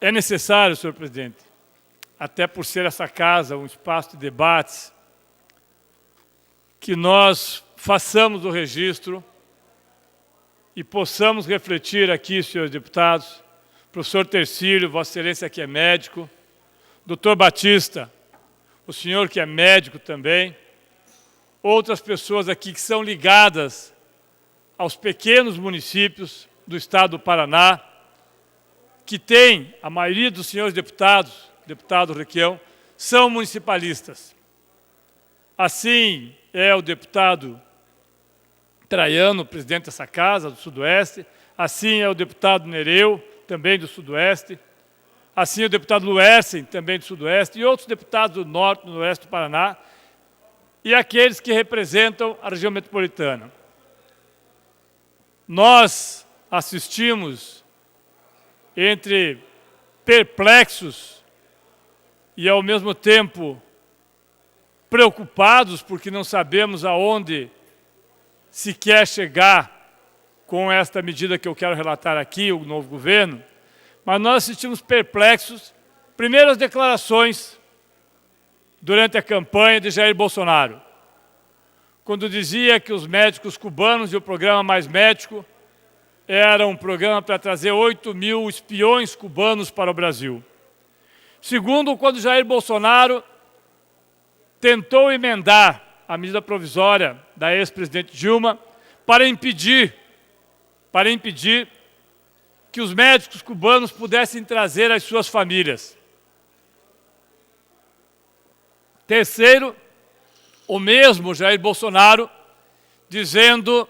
É necessário, senhor presidente, até por ser essa casa um espaço de debates, que nós façamos o registro e possamos refletir aqui, senhores deputados, professor Tercílio, Vossa Excelência que é médico, doutor Batista, o senhor que é médico também, outras pessoas aqui que são ligadas aos pequenos municípios do estado do Paraná, que tem, a maioria dos senhores deputados, deputado Requião, são municipalistas. Assim é o deputado Traiano, presidente dessa casa, do Sudoeste, assim é o deputado Nereu, também do Sudoeste, assim é o deputado Luersen, também do Sudoeste, e outros deputados do Norte e do Oeste do Paraná, e aqueles que representam a região metropolitana. Nós assistimos entre perplexos e, ao mesmo tempo, preocupados, porque não sabemos aonde se quer chegar com esta medida que eu quero relatar aqui, o novo governo, mas nós assistimos perplexos, primeiro as declarações durante a campanha de Jair Bolsonaro, quando dizia que os médicos cubanos e o programa Mais Médico era um programa para trazer 8.000 espiões cubanos para o Brasil. Segundo, quando Jair Bolsonaro tentou emendar a medida provisória da ex-presidente Dilma para impedir que os médicos cubanos pudessem trazer as suas famílias. Terceiro, o mesmo Jair Bolsonaro dizendo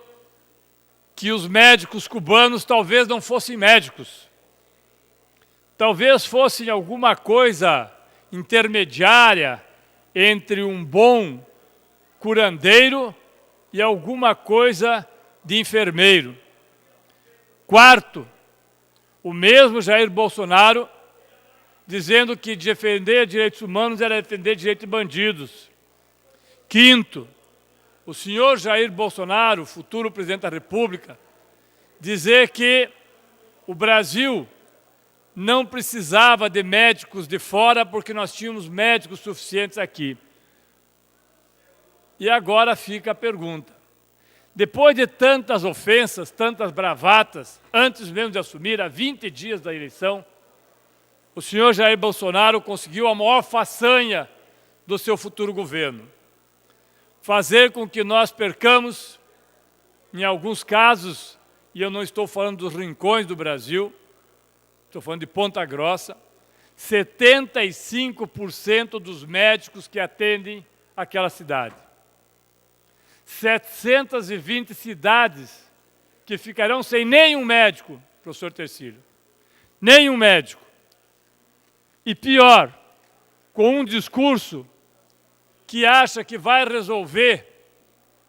que os médicos cubanos talvez não fossem médicos, talvez fossem alguma coisa intermediária entre um bom curandeiro e alguma coisa de enfermeiro. Quarto, o mesmo Jair Bolsonaro dizendo que defender direitos humanos era defender direitos de bandidos. Quinto, o senhor Jair Bolsonaro, futuro presidente da República, dizer que o Brasil não precisava de médicos de fora porque nós tínhamos médicos suficientes aqui. E agora fica a pergunta. Depois de tantas ofensas, tantas bravatas, antes mesmo de assumir, há 20 dias da eleição, o senhor Jair Bolsonaro conseguiu a maior façanha do seu futuro governo. Fazer com que nós percamos, em alguns casos, e eu não estou falando dos rincões do Brasil, estou falando de Ponta Grossa, 75% dos médicos que atendem aquela cidade. 720 cidades que ficarão sem nenhum médico, professor Tercílio. Nenhum médico. E pior, com um discurso que acha que vai resolver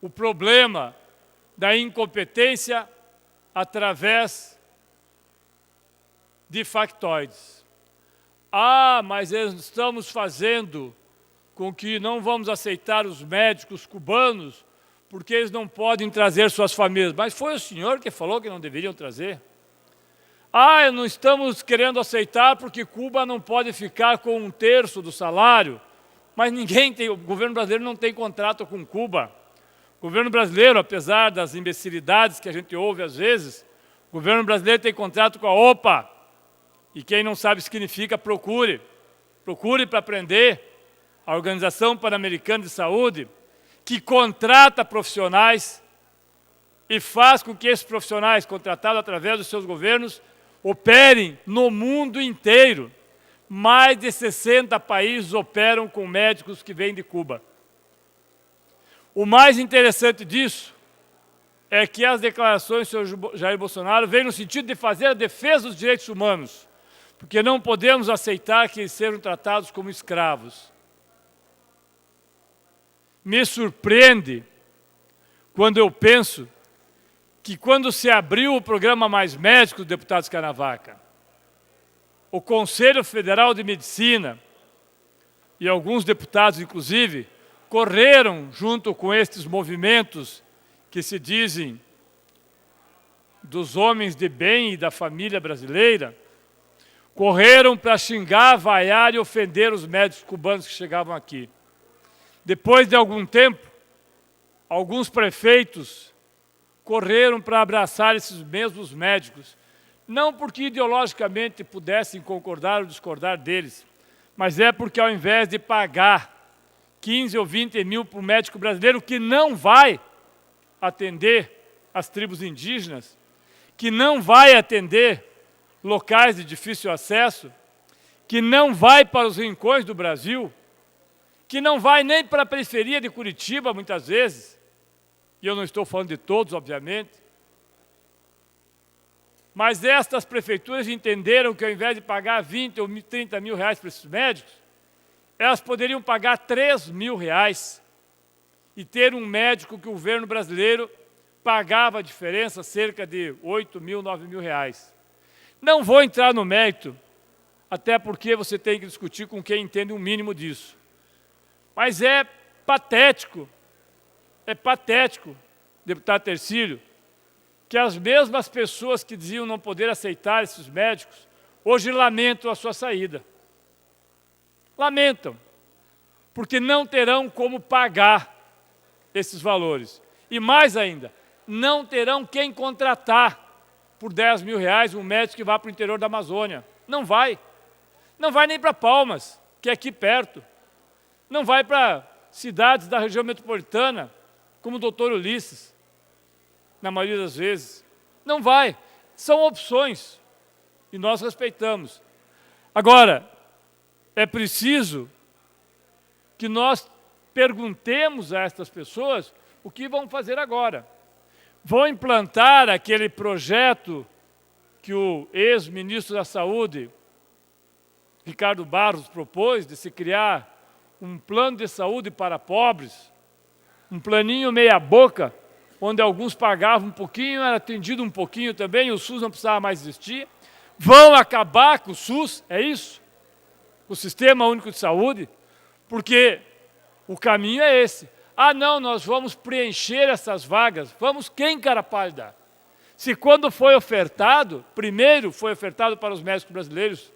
o problema da incompetência através de factoides. Ah, mas estamos fazendo com que não vamos aceitar os médicos cubanos porque eles não podem trazer suas famílias. Mas foi o senhor que falou que não deveriam trazer. Ah, não estamos querendo aceitar porque Cuba não pode ficar com 1/3 do salário. Mas o governo brasileiro não tem contrato com Cuba. O governo brasileiro, apesar das imbecilidades que a gente ouve às vezes, o governo brasileiro tem contrato com a OPA. E quem não sabe o que significa, procure. Procure para aprender. A Organização Pan-Americana de Saúde, que contrata profissionais e faz com que esses profissionais, contratados através dos seus governos, operem no mundo inteiro. Mais de 60 países operam com médicos que vêm de Cuba. O mais interessante disso é que as declarações do senhor Jair Bolsonaro vêm no sentido de fazer a defesa dos direitos humanos, porque não podemos aceitar que eles sejam tratados como escravos. Me surpreende quando eu penso que quando se abriu o programa Mais Médicos, deputado Scarnavaca, o Conselho Federal de Medicina e alguns deputados, inclusive, correram junto com estes movimentos que se dizem dos homens de bem e da família brasileira, correram para xingar, vaiar e ofender os médicos cubanos que chegavam aqui. Depois de algum tempo, alguns prefeitos correram para abraçar esses mesmos médicos, não porque ideologicamente pudessem concordar ou discordar deles, mas é porque ao invés de pagar 15 ou 20 mil para o médico brasileiro que não vai atender as tribos indígenas, que não vai atender locais de difícil acesso, que não vai para os rincões do Brasil, que não vai nem para a periferia de Curitiba, muitas vezes, e eu não estou falando de todos, obviamente, mas estas prefeituras entenderam que ao invés de pagar 20 ou 30 mil reais para esses médicos, elas poderiam pagar 3 mil reais e ter um médico que o governo brasileiro pagava a diferença, cerca de 8 mil, 9 mil reais. Não vou entrar no mérito, até porque você tem que discutir com quem entende um mínimo disso. Mas é patético, deputado Tercílio, que as mesmas pessoas que diziam não poder aceitar esses médicos, hoje lamentam a sua saída. Lamentam, porque não terão como pagar esses valores. E mais ainda, não terão quem contratar por 10 mil reais um médico que vá para o interior da Amazônia. Não vai. Não vai nem para Palmas, que é aqui perto. Não vai para cidades da região metropolitana, como o doutor Ulisses, na maioria das vezes. Não vai. São opções. E nós respeitamos. Agora, é preciso que nós perguntemos a estas pessoas o que vão fazer agora. Vão implantar aquele projeto que o ex-ministro da Saúde, Ricardo Barros, propôs, de se criar um plano de saúde para pobres, um planinho meia-boca, onde alguns pagavam um pouquinho, era atendido um pouquinho também, o SUS não precisava mais existir. Vão acabar com o SUS, é isso? O Sistema Único de Saúde? Porque o caminho é esse. Ah, não, nós vamos preencher essas vagas. Vamos quem, cara pálida? Se quando foi ofertado, primeiro foi ofertado para os médicos brasileiros,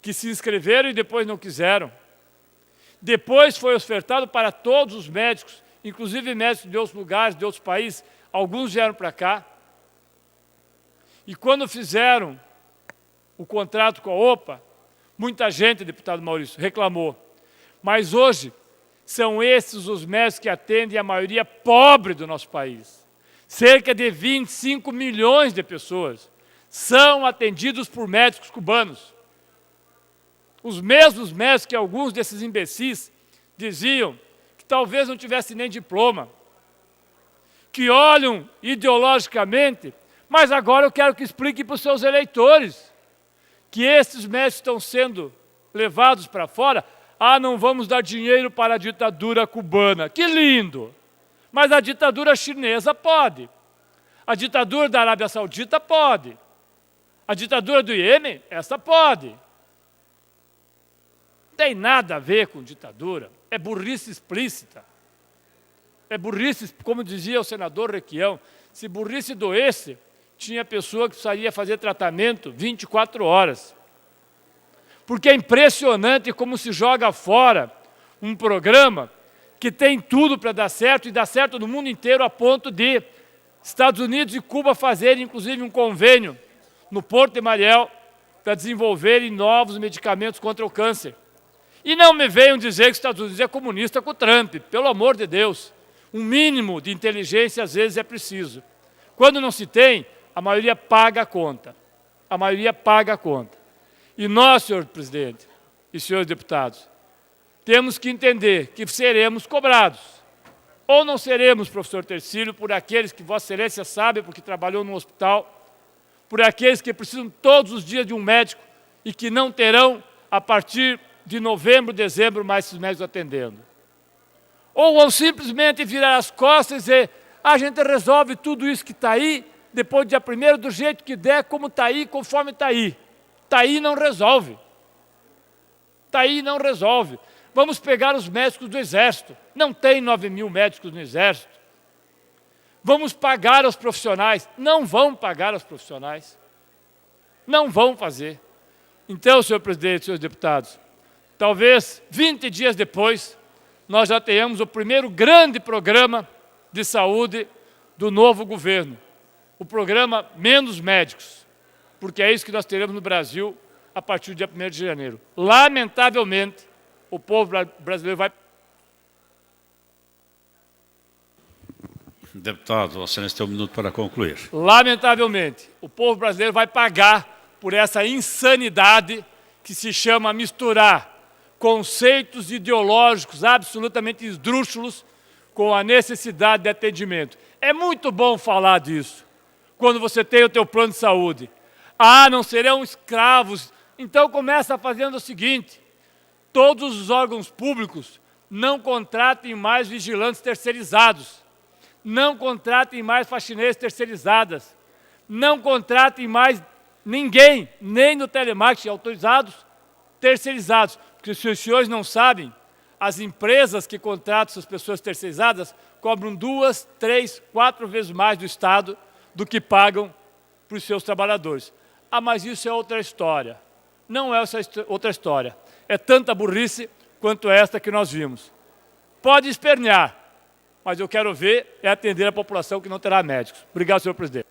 que se inscreveram e depois não quiseram. Depois foi ofertado para todos os médicos, inclusive médicos de outros lugares, de outros países. Alguns vieram para cá. E quando fizeram o contrato com a OPA, muita gente, deputado Maurício, reclamou. Mas hoje, são esses os médicos que atendem a maioria pobre do nosso país. Cerca de 25 milhões de pessoas são atendidos por médicos cubanos. Os mesmos médicos que alguns desses imbecis diziam que talvez não tivessem nem diploma, que olham ideologicamente, mas agora eu quero que explique para os seus eleitores que esses médicos estão sendo levados para fora. Ah, não vamos dar dinheiro para a ditadura cubana. Que lindo! Mas a ditadura chinesa pode. A ditadura da Arábia Saudita pode. A ditadura do Iêmen, essa pode. Não tem nada a ver com ditadura. É burrice explícita. É burrice, como dizia o senador Requião, se burrice doesse, tinha pessoa que precisaria fazer tratamento 24 horas. Porque é impressionante como se joga fora um programa que tem tudo para dar certo, e dá certo no mundo inteiro, a ponto de Estados Unidos e Cuba fazerem, inclusive, um convênio no Porto de Mariel para desenvolverem novos medicamentos contra o câncer. E não me venham dizer que os Estados Unidos é comunista com o Trump, pelo amor de Deus. Um mínimo de inteligência, às vezes, é preciso. Quando não se tem, a maioria paga a conta. A maioria paga a conta. E nós, senhor presidente e senhores deputados, temos que entender que seremos cobrados. Ou não seremos, professor Tercílio, por aqueles que Vossa Excelência sabe, porque trabalhou no hospital, por aqueles que precisam todos os dias de um médico e que não terão, a partir de novembro, dezembro, mais esses médicos atendendo. Ou vão simplesmente virar as costas e dizer, a gente resolve tudo isso que está aí, depois do dia 1º, do jeito que der, como está aí, conforme está aí. Está aí não resolve. Está aí não resolve. Vamos pegar os médicos do Exército. Não tem 9 mil médicos no Exército. Vamos pagar aos profissionais. Não vão pagar aos profissionais. Não vão fazer. Então, senhor presidente, senhores deputados, talvez 20 dias depois, nós já tenhamos o primeiro grande programa de saúde do novo governo. O programa Menos Médicos, porque é isso que nós teremos no Brasil a partir do dia 1º de janeiro. Lamentavelmente, o povo brasileiro vai... Deputado, Vossa Excelência tem um minuto para concluir. Lamentavelmente, o povo brasileiro vai pagar por essa insanidade que se chama misturar conceitos ideológicos absolutamente esdrúxulos com a necessidade de atendimento. É muito bom falar disso, quando você tem o teu plano de saúde. Ah, não serão escravos. Então começa fazendo o seguinte: todos os órgãos públicos não contratem mais vigilantes terceirizados, não contratem mais faxineiras terceirizadas, não contratem mais ninguém, nem no telemarketing, autorizados, terceirizados. Porque se os senhores não sabem, as empresas que contratam essas pessoas terceirizadas cobram 2, 3, 4 vezes mais do Estado do que pagam para os seus trabalhadores. Ah, mas isso é outra história. Não é essa outra história. É tanta burrice quanto esta que nós vimos. Pode espernear, mas eu quero ver é atender a população que não terá médicos. Obrigado, senhor presidente.